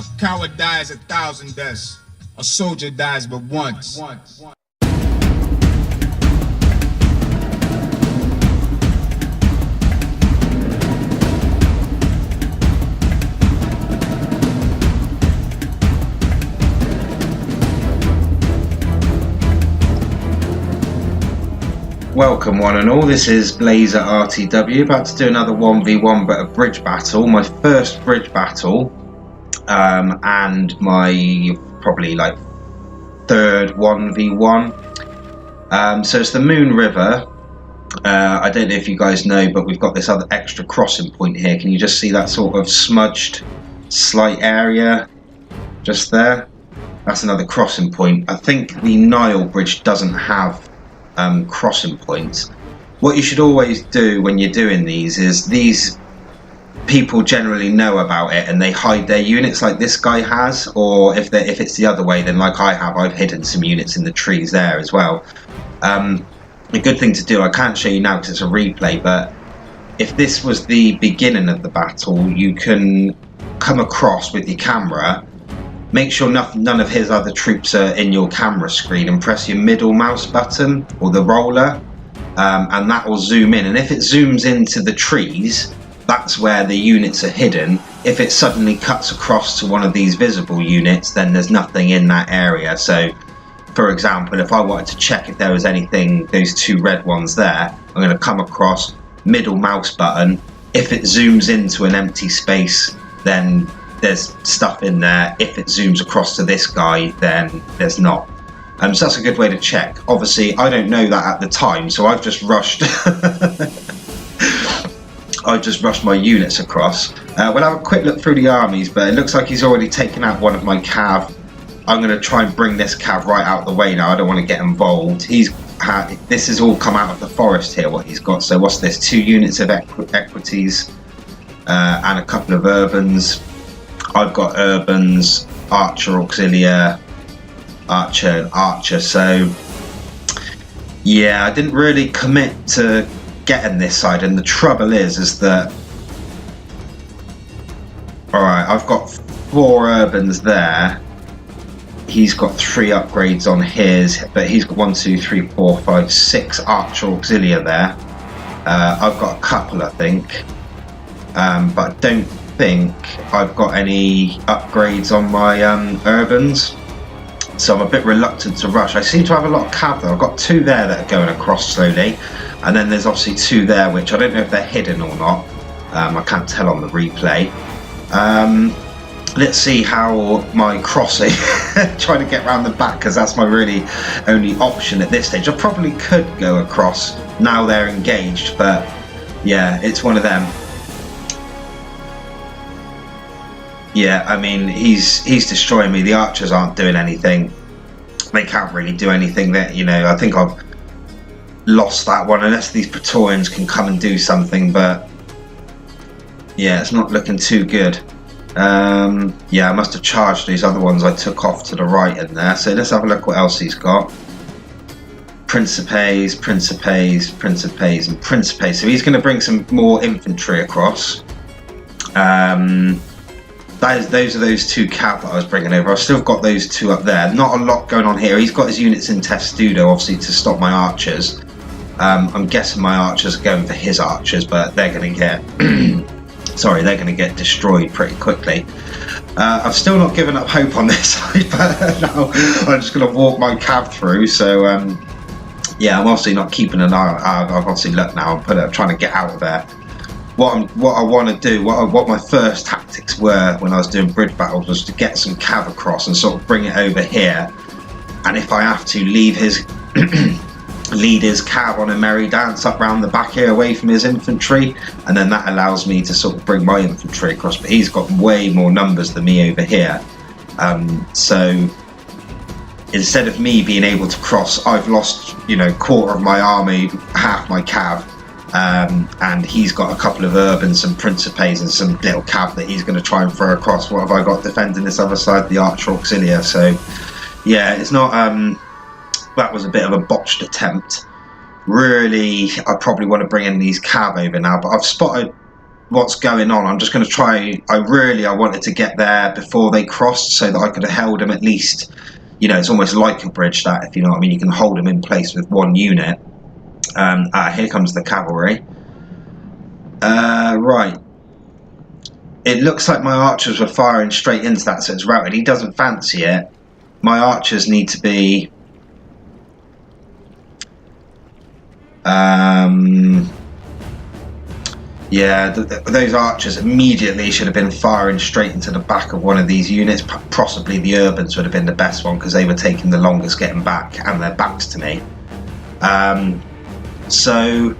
A coward dies 1,000 deaths. A soldier dies but once. Welcome one and all, this is Blaezer RTW, about to do another 1v1 but a bridge battle, my first bridge battle, and my probably like third 1v1. So it's the Moon River. I don't know if you guys know, but we've got this other extra crossing point here. Can you just see that sort of smudged slight area just there? That's another crossing point. I think the Nile Bridge doesn't have crossing points. What you should always do when you're doing these is, these people generally know about it and they hide their units like this guy has, or if it's the other way, then like I have, I've hidden some units in the trees there as well. A good thing to do, I can't show you now because it's a replay, but if this was the beginning of the battle, you can come across with your camera. Make sure none of his other troops are in your camera screen, and press your middle mouse button or the roller, and that will zoom in. And if it zooms into the trees, that's where the units are hidden. If it suddenly cuts across to one of these visible units, then there's nothing in that area. So, for example, if I wanted to check if there was anything, those two red ones there, I'm going to come across, middle mouse button. If it zooms into an empty space, then there's stuff in there. If it zooms across to this guy, then there's not. So that's a good way to check. Obviously, I don't know that at the time, so I've just rushed. I've just rushed my units across. We'll have a quick look through the armies, but it looks like he's already taken out one of my cav. I'm going to try and bring this cav right out of the way now. I don't want to get involved. This has all come out of the forest here, what he's got. So what's this? 2 units of equities and a couple of urbans. I've got urbans, archer, auxiliary, archer and archer. So yeah, I didn't really commit to getting this side, and the trouble is that, alright, I've got 4 urbans there. He's got 3 upgrades on his, but he's got 1, 2, 3, 4, 5, 6 archer auxiliary there. I've got a couple, I think, but I don't think I've got any upgrades on my urbans, so I'm a bit reluctant to rush. I seem to have a lot of cav though. I've got 2 there that are going across slowly, and then there's obviously 2 there which I don't know if they're hidden or not. I can't tell on the replay. Let's see how my crossing, trying to get around the back, because that's my really only option at this stage. I probably could go across now they're engaged, but yeah, it's one of them. Yeah, I mean, he's destroying me. The archers aren't doing anything. They can't really do anything. That, you know, I think I've lost that one unless these Praetorians can come and do something. But yeah, it's not looking too good. Yeah, I must have charged these other ones I took off to the right in there. So let's have a look what else he's got. Principes, Principes, Principes, and Principes. So he's going to bring some more infantry across. Those are those 2 cav that I was bringing over. I've still got those 2 up there. Not a lot going on here. He's got his units in Testudo, obviously, to stop my archers. I'm guessing my archers are going for his archers, but they're going to get sorry, they're going to get destroyed pretty quickly. I've still not given up hope on this side, but no, I'm just going to walk my cav through. So yeah, I'm obviously not keeping an eye. I've obviously looked now and I'm trying to get out of there. What I want to do, what my first tactics were when I was doing bridge battles, was to get some cav across and sort of bring it over here, and if I have to, leave his lead his cav on a merry dance up round the back here away from his infantry, and then that allows me to sort of bring my infantry across. But he's got way more numbers than me over here, so instead of me being able to cross, I've lost, you know, quarter of my army, half my cav. And he's got a couple of urbans, some principes and some little cav that he's going to try and throw across. What have I got defending this other side? The archer auxiliary. So yeah, it's not that was a bit of a botched attempt. Really, I probably want to bring in these cav over now, but I've spotted what's going on. I'm just going to try. I wanted to get there before they crossed so that I could have held them at least. You know, it's almost like a bridge, that, if you know what I mean. You can hold them in place with one unit. Here comes the cavalry. Right. It looks like my archers were firing straight into that, so it's routed. He doesn't fancy it. My archers need to be... yeah, those archers immediately should have been firing straight into the back of one of these units. Possibly the Urbans would have been the best one, because they were taking the longest getting back, and their backs to me. So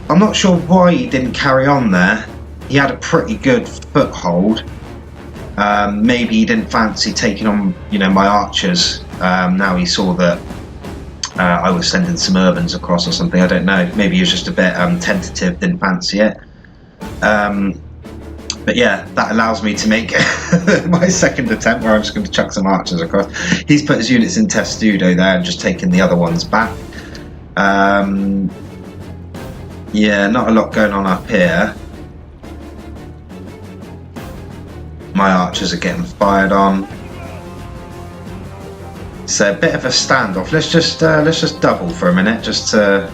I'm not sure why he didn't carry on there. He had a pretty good foothold. Maybe he didn't fancy taking on, you know, my archers. Now he saw that I was sending some Urbans across or something. I don't know. Maybe he was just a bit tentative, didn't fancy it. But yeah, that allows me to make my second attempt, where I'm just going to chuck some archers across. He's put his units in testudo there and just taking the other ones back. Yeah, not a lot going on up here. My archers are getting fired on. So a bit of a standoff. Let's just double for a minute, just to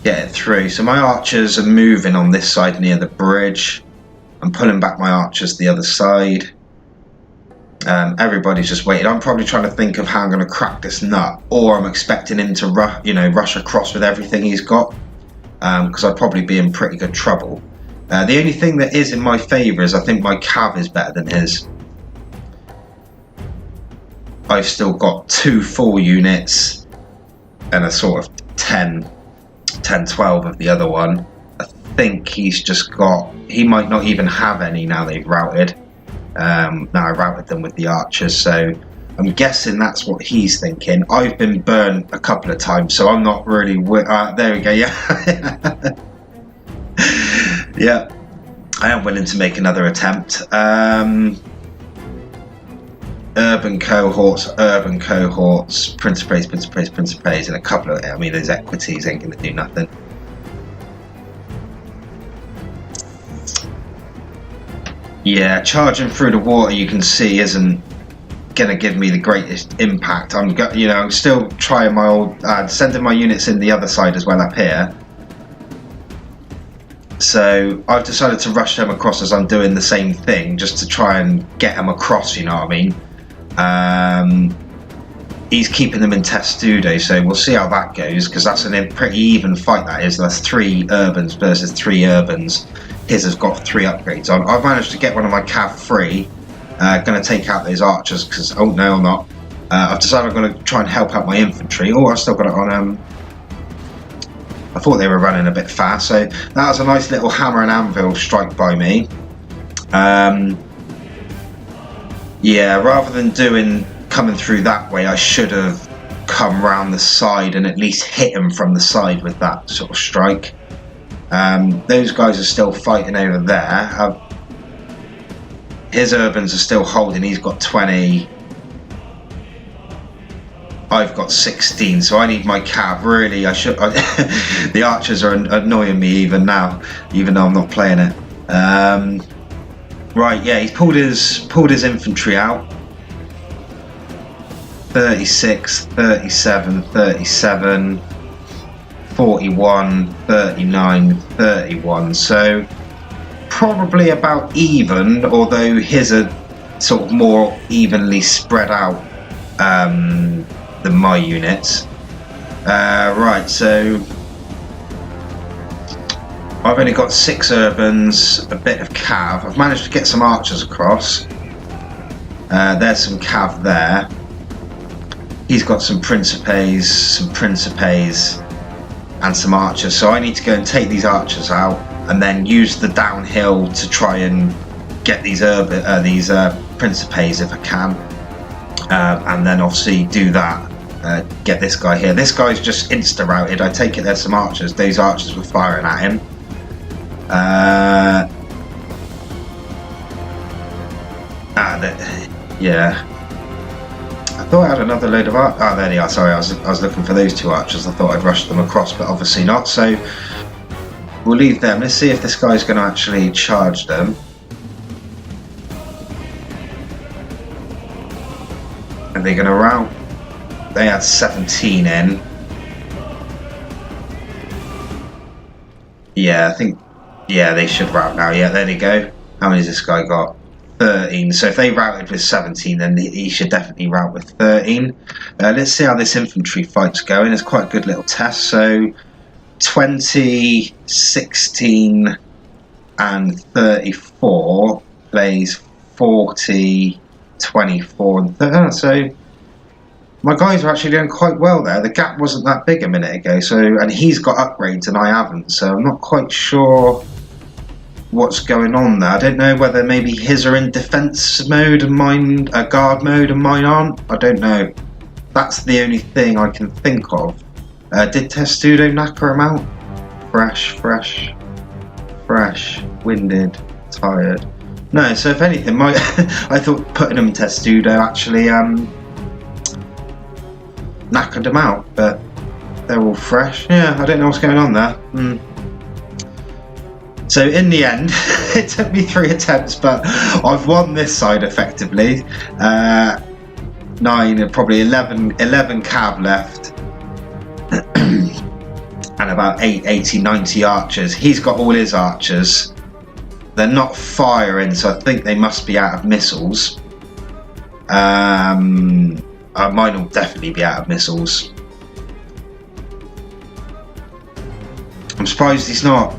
get it through. So my archers are moving on this side near the bridge. I'm pulling back my archers the other side. Everybody's just waiting. I'm probably trying to think of how I'm going to crack this nut, or I'm expecting him to rush across with everything he's got, because I'd probably be in pretty good trouble. The only thing that is in my favour is I think my cav is better than his. I've still got 2 full units and a sort of 10, 12 of the other one. I think he's just got... He might not even have any now they've routed. Now I routed them with the archers, so I'm guessing that's what he's thinking. I've been burned a couple of times, so I'm not really... there we go, yeah. Yeah, I am willing to make another attempt. Urban cohorts, Principes, and a couple of... I mean, those equities ain't going to do nothing. Yeah, charging through the water, you can see, isn't going to give me the greatest impact. I'm still trying my old... sending my units in the other side as well up here. So I've decided to rush them across as I'm doing the same thing, just to try and get them across, you know what I mean? He's keeping them in testudo, so we'll see how that goes, because that's a pretty even fight, that is. That's 3 Urbans versus 3 Urbans. His has got 3 upgrades on. I've managed to get one of my cav free. Going to take out those archers, because... Oh, no, I'm not. I've decided I'm going to try and help out my infantry. Oh, I've still got it on... I thought they were running a bit fast, so that was a nice little hammer and anvil strike by me. Yeah, rather than coming through that way, I should have come round the side and at least hit him from the side with that sort of strike. Those guys are still fighting over there. His Urbans are still holding. He's got 20. I've got 16, so I need my cav. Really, I should... the archers are annoying me even now, even though I'm not playing it. Right, yeah, he's pulled his infantry out. 36, 37, 37, 41, 39, 31. So probably about even, although his are sort of more evenly spread out than my units. Right, so I've only got 6 Urbans, a bit of cav. I've managed to get some archers across. There's some cav there. He's got some Principes, and some archers. So I need to go and take these archers out, and then use the downhill to try and get these Principes if I can. And then obviously do that. Get this guy here. This guy's just insta-routed. I take it there's some archers. Those archers were firing at him. Yeah. I thought I had another load of archers. Oh, there they are. Sorry, I was looking for those 2 archers. I thought I'd rushed them across, but obviously not. So we'll leave them. Let's see if this guy's going to actually charge them. Are they going to rout? They had 17 in. Yeah, I think, yeah, they should rout now. Yeah, there they go. How many has this guy got? 13. So if they routed with 17, then he should definitely rout with 13. Let's see how this infantry fight's going. It's quite a good little test. So 20, 16 and 34 plays 40, 24 and 30. So my guys are actually doing quite well there. The gap wasn't that big a minute ago. So, and he's got upgrades and I haven't. So I'm not quite sure what's going on there. I don't know whether maybe his are in defense mode and mine guard mode and mine aren't. I don't know. That's the only thing I can think of. Did Testudo knacker him out? Fresh, winded, tired. No, so if anything, I thought putting him Testudo actually knackered him out, but they're all fresh. Yeah, I don't know what's going on there. So in the end, it took me 3 attempts, but I've won this side effectively. 9, probably 11 cav left. And about 80, 90 archers. He's got all his archers. They're not firing, so I think they must be out of missiles. Mine will definitely be out of missiles. I'm surprised he's not,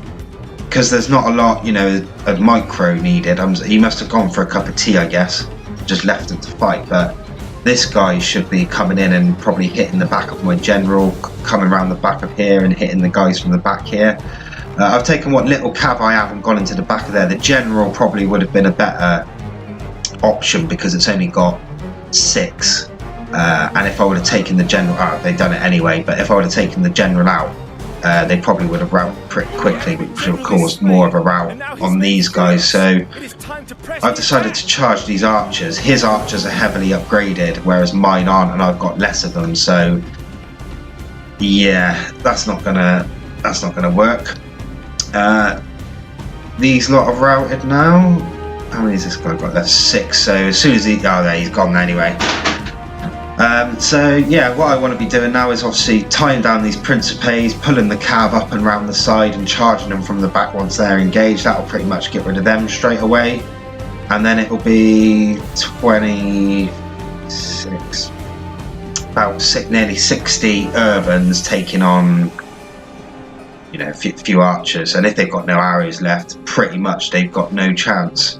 because there's not a lot, you know, of micro needed. He must have gone for a cup of tea, I guess. Just left him to fight, but this guy should be coming in and probably hitting the back of my general, coming around the back of here and hitting the guys from the back here. I've taken what little cav I have and gone into the back of there. The general probably would have been a better option because it's only got 6. And if I would have taken the general out, they've done it anyway, but if I would have taken the general out, they probably would have routed pretty quickly, which would have caused more of a rout on these guys. So I've decided to charge these archers. His archers are heavily upgraded, whereas mine aren't, and I've got less of them. So yeah, that's not gonna work. These lot have routed now. How many has this guy got? That's 6. So as soon as he's gone anyway. So yeah, what I want to be doing now is obviously tying down these Principes, pulling the cav up and round the side and charging them from the back once they're engaged. That'll pretty much get rid of them straight away. And then it will be 26, about nearly 60 urbans taking on, you know, a few archers. And if they've got no arrows left, pretty much they've got no chance.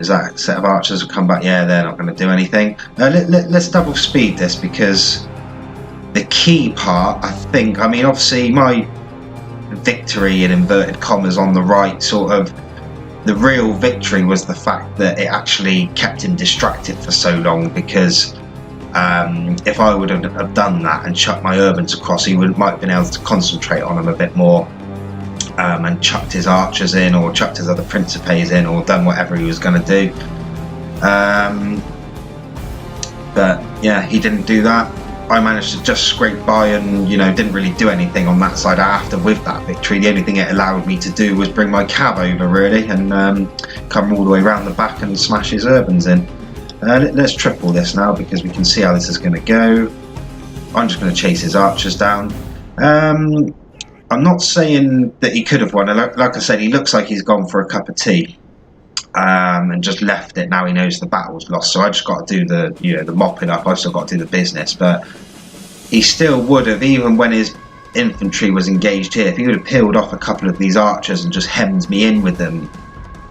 Is that set of archers will come back? Yeah, they're not going to do anything. Let's double speed this, because the key part, I mean, obviously my victory in inverted commas on the right, sort of the real victory was the fact that it actually kept him distracted for so long, because if I would have done that and chucked my urbans across, he might have been able to concentrate on them a bit more. And chucked his archers in, or chucked his other Principes in, or done whatever he was going to do. But yeah, he didn't do that. I managed to just scrape by and, you know, didn't really do anything on that side after with that victory. The only thing it allowed me to do was bring my cav over, really, and come all the way around the back and smash his urbans in. Let's triple this now, because we can see how this is going to go. I'm just going to chase his archers down. I'm not saying that he could have won. Like I said, he looks like he's gone for a cup of tea and just left it. Now he knows the battle's lost. So I just got to do the, you know, the mopping up. I've still got to do the business. But he still would have, even when his infantry was engaged here, if he would have peeled off a couple of these archers and just hemmed me in with them,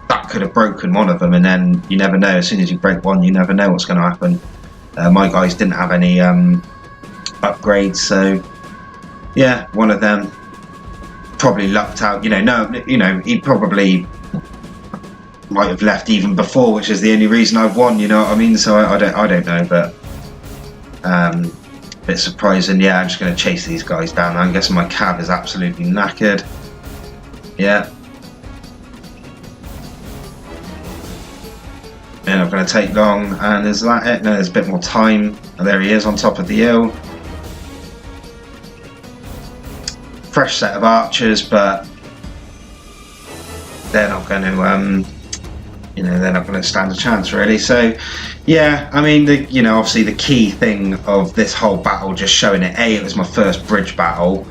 that could have broken one of them. And then you never know. As soon as you break one, you never know what's going to happen. My guys didn't have any upgrades. So yeah, one of them probably lucked out, he probably might have left even before, which is the only reason I've won, you know what I mean? So I don't know, but a bit surprising. Yeah, I'm just going to chase these guys down. I'm guessing my cav is absolutely knackered. Yeah. And I'm going to take long, and is that it? No, there's a bit more time. And there he is on top of the hill. fresh set of archers, but they're not going to, they're not going to stand a chance really. So, yeah, I mean, obviously the key thing of this whole battle, just showing it. A, it was my first bridge battle.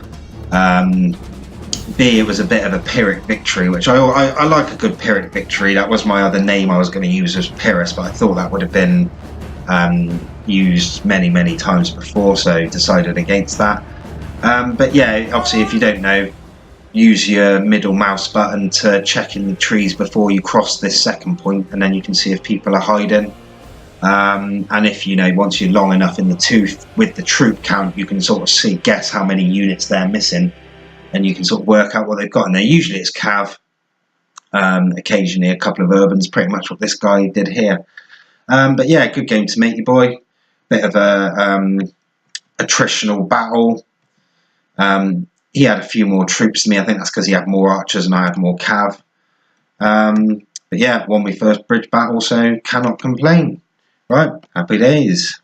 B, it was a bit of a Pyrrhic victory, which I like a good Pyrrhic victory. That was my other name I was going to use as Pyrrhus, but I thought that would have been used many times before, so decided against that. But yeah, obviously if you don't know, use your middle mouse button to check in the trees before you cross this second point, and then you can see if people are hiding. And if once you're long enough in the tooth with the troop count, you can sort of guess how many units they're missing, and you can sort of work out what they've got. And there usually it's cav, occasionally a couple of urbans, pretty much what this guy did here. But yeah, good game to make, your boy. Bit of a attritional battle. He had a few more troops than me. I think that's because he had more archers and I had more cav. But yeah, won my first bridge battle, so cannot complain. Right, happy days.